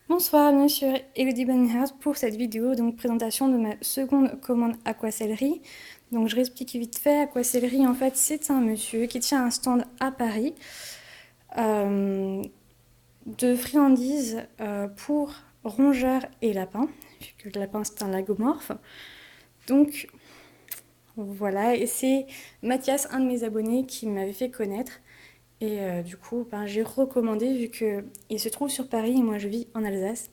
Bonsoir, bienvenue sur Elodie Bunnyhouse pour cette vidéo, donc présentation de ma seconde commande Aquacellerie. Donc je réexplique vite fait, Aquacellerie en fait c'est un monsieur qui tient un stand à Paris de friandises pour rongeurs et lapins, puisque le lapin c'est un lagomorphe. Donc voilà, et c'est Mathias, un de mes abonnés, qui m'avait fait connaître. Et du coup, j'ai recommandé vu qu'il se trouve sur Paris et moi je vis en Alsace.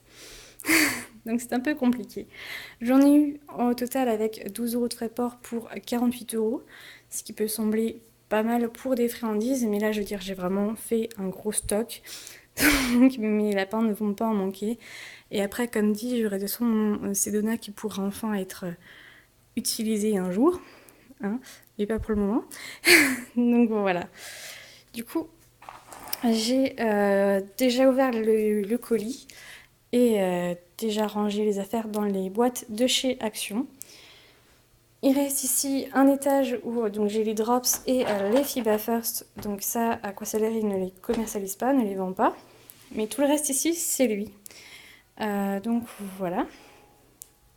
Donc c'est un peu compliqué. J'en ai eu au total avec 12 euros de frais port pour 48 euros, ce qui peut sembler pas mal pour des friandises, mais là je veux dire j'ai vraiment fait un gros stock, donc mes lapins ne vont pas en manquer. Et après, comme dit, j'aurai de toute façon mon Sedona qui pourra enfin être utilisé un jour, hein, mais pas pour le moment. Donc bon, voilà. Du coup, j'ai déjà ouvert le colis et déjà rangé les affaires dans les boîtes de chez Action. Il reste ici un étage où donc j'ai les drops et les Fiba First. Donc ça, Aquacellerie ne les commercialise pas, ne les vend pas. Mais tout le reste ici, c'est lui. Donc voilà.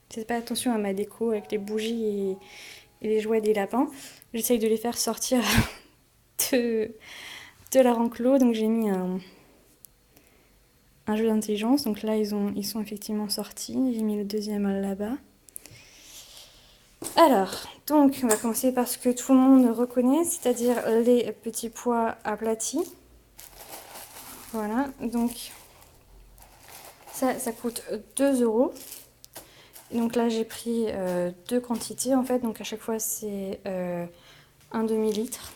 Faites pas attention à ma déco avec les bougies et les jouets des lapins. J'essaye de les faire sortir de, de la enclos. Donc j'ai mis un jeu d'intelligence. Donc là, ils sont effectivement sortis. J'ai mis le deuxième là-bas. Alors, donc, on va commencer par ce que tout le monde reconnaît, c'est-à-dire les petits pois aplatis. Voilà, donc ça coûte 2 euros. Donc là, j'ai pris deux quantités en fait, donc à chaque fois c'est un demi-litre.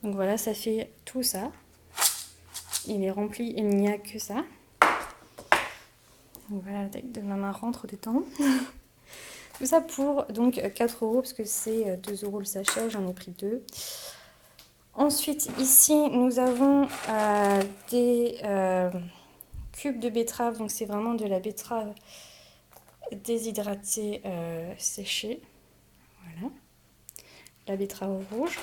Donc voilà, ça fait tout ça. Il est rempli, il n'y a que ça. Donc voilà, la taille de ma main rentre dedans. Tout ça pour donc 4 euros, parce que c'est 2 euros le sachet, j'en ai pris deux. Ensuite, ici, nous avons des cubes de betterave. Donc, c'est vraiment de la betterave déshydratée séchée. Voilà. La betterave rouge.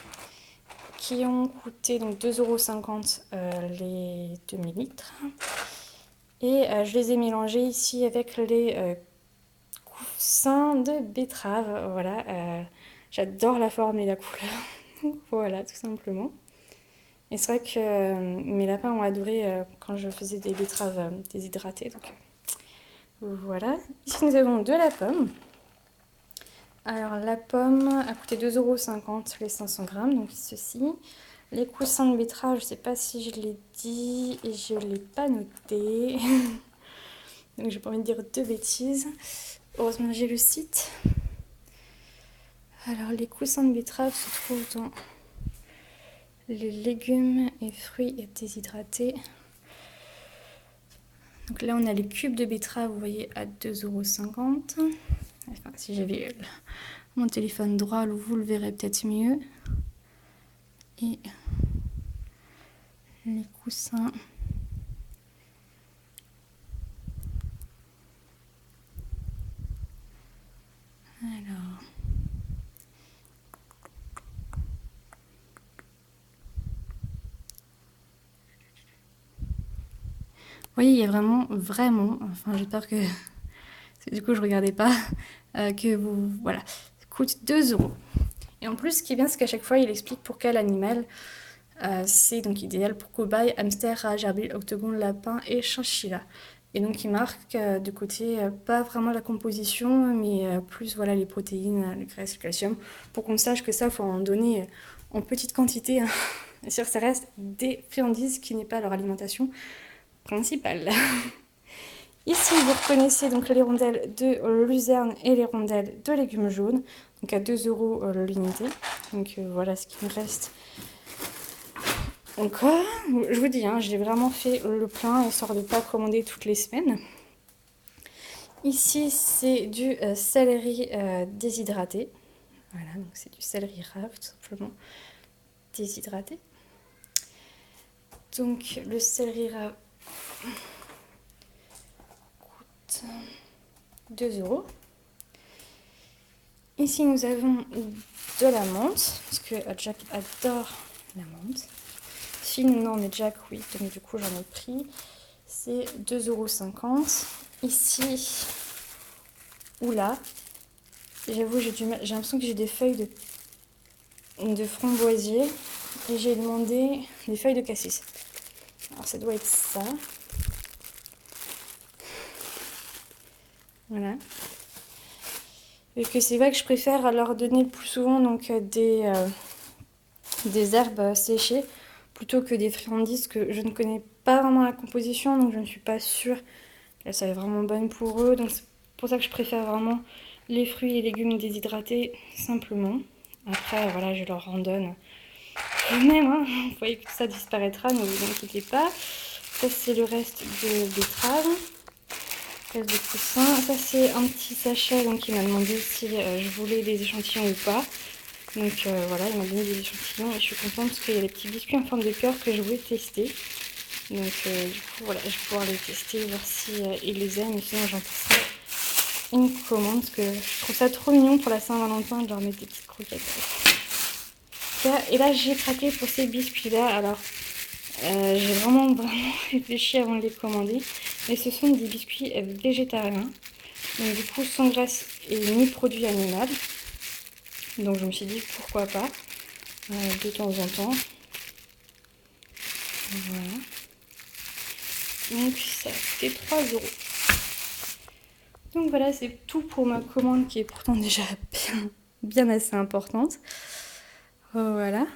Qui ont coûté donc 2,50 € les demi-litres. Et je les ai mélangés ici avec les coussins de betterave. Voilà. J'adore la forme et la couleur. Voilà, tout simplement. Et c'est vrai que mes lapins ont adoré quand je faisais des betteraves déshydratées. Donc voilà. Ici nous avons de la pomme. Alors la pomme a coûté 2,50 € les 500 grammes, donc ceci. Les coussins de betterave, je ne sais pas si je l'ai dit et je ne l'ai pas noté. Donc j'ai pas envie de dire de bêtises. Heureusement j'ai le site. Alors les coussins de betterave se trouvent dans les légumes et fruits déshydratés. Donc là, on a les cubes de betterave, vous voyez, à 2,50 €. Enfin, si j'avais mon téléphone droit, vous le verrez peut-être mieux. Et les coussins. Alors. Vous voyez, il y a vraiment, enfin j'espère que, du coup je regardais pas, que vous, voilà, ça coûte 2 euros. Et en plus, ce qui est bien, c'est qu'à chaque fois, il explique pour quel animal c'est donc idéal pour cobaye, hamster, rat, gerbil, octogone, lapin et chinchilla. Et donc, il marque de côté pas vraiment la composition, mais plus voilà les protéines, les graisses, le calcium, pour qu'on sache que ça, il faut en donner en petite quantité. Hein. Bien sûr, ça reste des friandises qui n'est pas leur alimentation principale. Ici, vous reconnaissez donc les rondelles de luzerne et les rondelles de légumes jaunes, donc à 2 € l'unité. Donc voilà ce qui me reste encore. Je vous dis, hein, j'ai vraiment fait le plein, histoire de ne pas commander toutes les semaines. Ici, c'est du céleri déshydraté. Voilà, donc c'est du céleri rave, tout simplement déshydraté. Donc le céleri rave coûte 2 €. Ici, nous avons de la menthe, parce que Jack adore la menthe. Fine, non, mais Jack, oui, donc du coup, j'en ai pris. c'est 2,50 €. Ici ou là, j'avoue j'ai l'impression que j'ai des feuilles de framboisier et j'ai demandé des feuilles de cassis. Alors ça doit être ça. Voilà. Et que c'est vrai que je préfère leur donner plus souvent donc des herbes séchées plutôt que des friandises que je ne connais pas vraiment la composition, donc je ne suis pas sûre qu'elle soit vraiment bonne pour eux. Donc c'est pour ça que je préfère vraiment les fruits et légumes déshydratés simplement. Après voilà, je leur en donne même, hein. Vous voyez que tout ça disparaîtra, ne vous inquiétez pas. Ça c'est le reste de betterave. Reste de coussin. Ça c'est un petit sachet, donc il m'a demandé si je voulais des échantillons ou pas. Donc voilà, il m'a donné des échantillons et je suis contente parce qu'il y a des petits biscuits en forme de cœur que je voulais tester. Donc du coup voilà, je vais pouvoir les tester, voir si ils les aiment, et sinon j'en passerai une commande parce que je trouve ça trop mignon pour la Saint-Valentin de leur mettre des petites croquettes. Et là j'ai craqué pour ces biscuits là. Alors j'ai vraiment réfléchi avant de les commander, mais ce sont des biscuits végétariens, donc du coup sans graisse et ni produits animaux. Donc je me suis dit pourquoi pas de temps en temps. Voilà. Donc ça fait 3 €. Donc voilà, c'est tout pour ma commande qui est pourtant déjà bien assez importante. Voilà.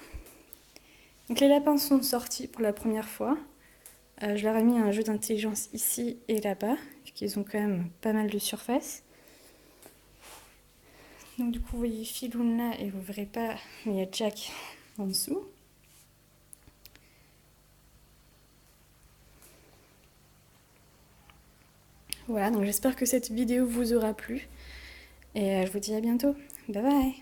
Donc les lapins sont sortis pour la première fois. Je leur ai mis un jeu d'intelligence ici et là-bas, puisqu'ils ont quand même pas mal de surface. Donc du coup, vous voyez Filoun là et vous verrez pas, mais il y a Jack en dessous. Voilà, donc j'espère que cette vidéo vous aura plu. Et je vous dis à bientôt. Bye bye!